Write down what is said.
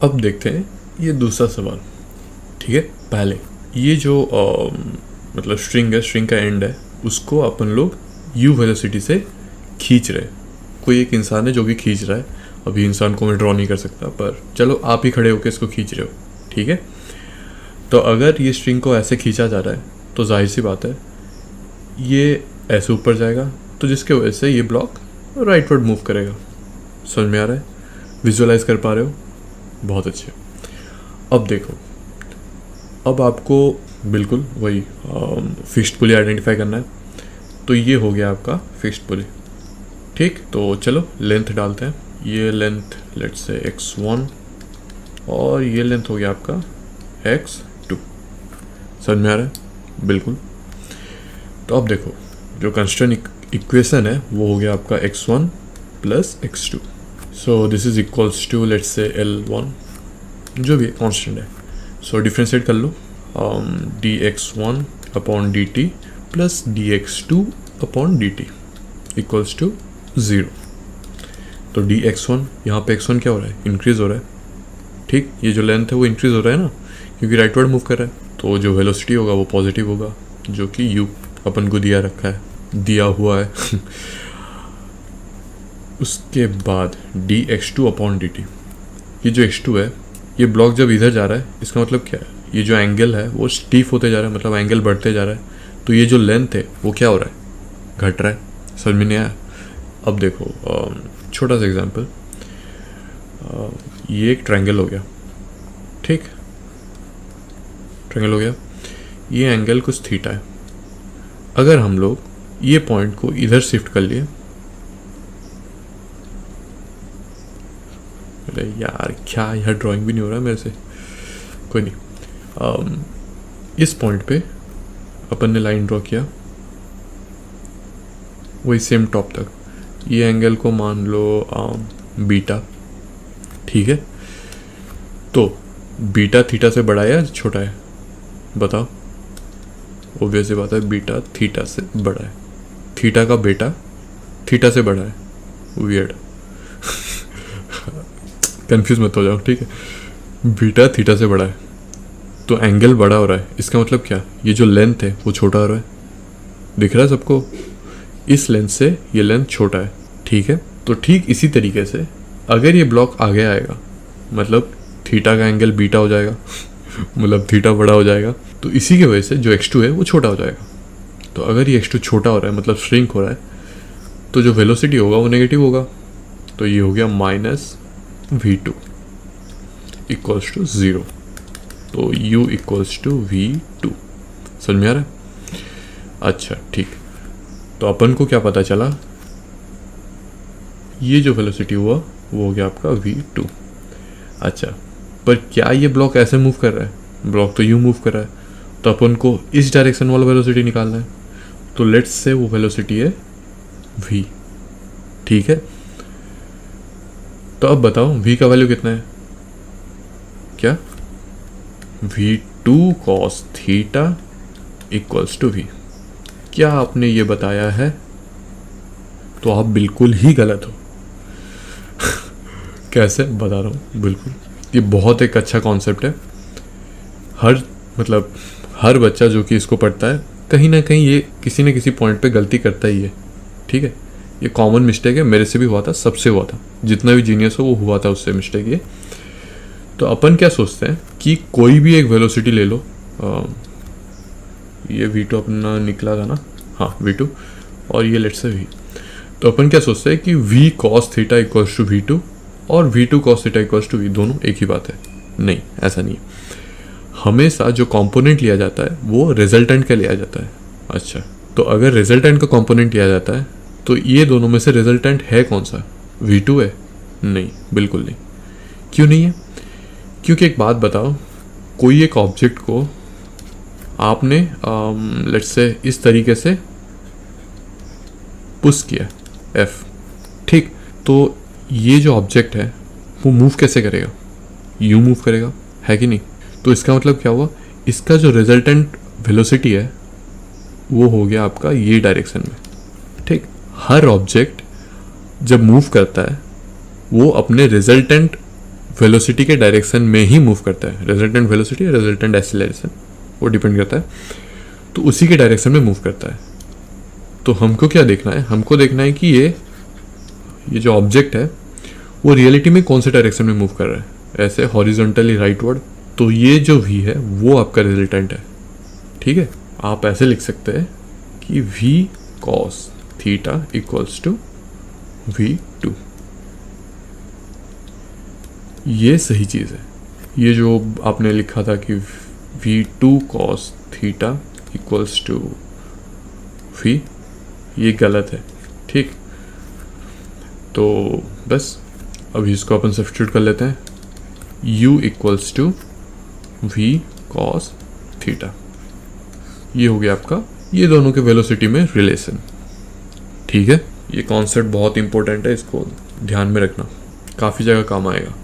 अब देखते हैं ये दूसरा सवाल। ठीक है, पहले ये जो मतलब स्ट्रिंग है, स्ट्रिंग का एंड है, उसको अपन लोग u वेलोसिटी से खींच रहे। कोई एक इंसान है जो कि खींच रहा है। अभी इंसान को मैं ड्रॉ नहीं कर सकता, पर चलो आप ही खड़े होकर इसको खींच रहे हो। ठीक है, तो अगर ये स्ट्रिंग को ऐसे खींचा जा रहा है तो जाहिर सी बात है ये ऐसे ऊपर जाएगा, तो जिसके वजह से ये ब्लॉक राइटवर्ड मूव करेगा। समझ में आ रहा है? विजुअलाइज कर पा रहे हो? बहुत अच्छे। अब देखो, अब आपको बिल्कुल वही फिक्स्ड पुली आइडेंटिफाई करना है। तो ये हो गया आपका फिक्स्ड पुली। ठीक, तो चलो लेंथ डालते हैं। ये लेंथ लेट्स से x1 और ये लेंथ हो गया आपका x2। समझ में आ रहा है? बिल्कुल। तो अब देखो, जो कंस्ट्रेंट इक्वेशन है वो हो गया आपका x1 plus x2। So this is equals to let's say L1, जो भी कांस्टेंट है। सो डिफ्रेंशिएट कर लो, dx1 upon dt plus dx2 upon dt equals to 0। तो dx1, यहाँ पे x1 क्या हो रहा है? इंक्रीज हो रहा है। ठीक, ये जो लेंथ है वो इंक्रीज हो रहा है ना, क्योंकि राइटवर्ड मूव कर रहा है। तो जो वेलोसिटी होगा वो पॉजिटिव होगा, जो कि u अपन को दिया रखा है, दिया हुआ है। उसके बाद dx2 अपॉन dt, ये जो x2 है, ये ब्लॉक जब इधर जा रहा है इसका मतलब क्या है? ये जो एंगल है वो स्टीफ होते जा रहा है, मतलब एंगल बढ़ते जा रहा है। तो ये जो लेंथ है वो क्या हो रहा है? घट रहा है। समझ में नहीं आया? अब देखो छोटा सा एग्जांपल, ये एक ट्रायंगल हो गया। ठीक, ट्रायंगल हो गया, ये एंगल कुछ थीटा है। अगर हम लोग ये पॉइंट को इधर शिफ्ट कर लिए, अरे यार क्या, यह ड्राइंग भी नहीं हो रहा है मेरे से, कोई नहीं। इस पॉइंट पे अपन ने लाइन ड्रॉ किया, वही सेम टॉप तक। ये एंगल को मान लो बीटा। ठीक है, तो बीटा थीटा से बड़ा है या छोटा है? बताओ। ऑब्वियस सी बात है, बीटा थीटा से बड़ा है। थीटा का बेटा थीटा से बड़ा है। वियर्ड। कंफ्यूज मत हो जाओ, ठीक है। बीटा थीटा से बड़ा है, तो एंगल बड़ा हो रहा है। इसका मतलब क्या? ये जो लेंथ है वो छोटा हो रहा है। दिख रहा है सबको? इस लेंथ से ये लेंथ छोटा है। ठीक है, तो ठीक इसी तरीके से अगर ये ब्लॉक आगे आएगा, मतलब थीटा का एंगल बीटा हो जाएगा। मतलब थीटा बड़ा हो जाएगा, तो इसी की वजह से जो x2 है वो छोटा हो जाएगा। तो अगर ये x2 छोटा हो रहा है, मतलब श्रिंक हो रहा है, तो जो वेलोसिटी होगा वो नेगेटिव होगा। तो ये हो गया -v2 इक्वल्स टू 0। तो u इक्वल्स टू v2। समझ में आ रहा है? अच्छा ठीक, तो अपन को क्या पता चला? ये जो वेलोसिटी हुआ वो हो गया आपका v2। अच्छा, पर क्या ये ब्लॉक ऐसे मूव कर रहा है? ब्लॉक तो यूं मूव कर रहा है, तो अपन को इस डायरेक्शन वाला वेलोसिटी निकालना है। तो लेट्स से वो वेलोसिटी है v। ठीक है, तो अब बताओ v का वैल्यू कितना है? क्या? v2 cos theta equals to v। क्या आपने ये बताया है? तो आप बिल्कुल ही गलत हो। कैसे बता रहा हूँ, बिल्कुल ये बहुत एक अच्छा कॉन्सेप्ट है। हर बच्चा जो कि इसको पढ़ता है, कहीं ना कहीं ये किसी न किसी पॉइंट पे गलती करता ही है। ठीक है, ये कॉमन मिस्टेक है, मेरे से भी हुआ था, सबसे हुआ था। जितना भी जीनियस हो वो हुआ था उससे मिस्टेक ये। तो अपन क्या सोचते हैं कि कोई भी एक वेलोसिटी ले लो, ये v2 अपना निकला था ना, हाँ v2, और ये लेट्स से v। तो अपन क्या सोचते हैं कि v cos theta equals to v2 और v2 cos theta equals to v, दोनों एक ही बात है। नहीं, ऐसा नहीं है। हमेशा जो कंपोनेंट लिया जाता है वो रिजल्टेंट का लिया जाता है। अच्छा, तो अगर रिजल्टेंट का कंपोनेंट लिया जाता है तो ये दोनों में से रिजल्टेंट है कौन सा? v2 है? नहीं, बिल्कुल नहीं। क्यों नहीं है? क्योंकि एक बात बताओ, कोई एक ऑब्जेक्ट को आपने लेट्स से इस तरीके से पुश किया F, ठीक, तो ये जो ऑब्जेक्ट है वो मूव कैसे करेगा? यूं मूव करेगा, है कि नहीं? तो इसका मतलब क्या हुआ? इसका जो रिजल्टेंट वेलोसिटी है वो हो गया आपका ये डायरेक्शन में। ठीक, हर ऑब्जेक्ट जब मूव करता है वो अपने रिजल्टेंट वेलोसिटी के डायरेक्शन में ही मूव करता है, रिजल्टेंट वेलोसिटी या रिजल्टेंट एक्सीलरेशन, वो डिपेंड करता है, तो उसी के डायरेक्शन में मूव करता है। तो हमको क्या देखना है, हमको देखना है कि ये जो ऑब्जेक्ट है वो रियलिटी में कौन से डायरेक्शन में मूव कर रहा है, ऐसे हॉरिजॉन्टली राइटवर्ड, तो ये जो v है वो आपका रिजल्टेंट है। ठीक है, आप ऐसे लिख सकते हैं कि v cos theta equals to v2। ये सही चीज़ है। ये जो आपने लिखा था कि v2 cos theta equals to v, ये गलत है। ठीक, तो बस अभी इसको अपन सब्स्टिट्यूट कर लेते हैं, u equals to v cos theta. ये हो गया आपका ये दोनों के वेलोसिटी में रिलेशन। ठीक है, ये कॉन्सेप्ट बहुत इंपॉर्टेंट है, इसको ध्यान में रखना, काफ़ी जगह काम आएगा।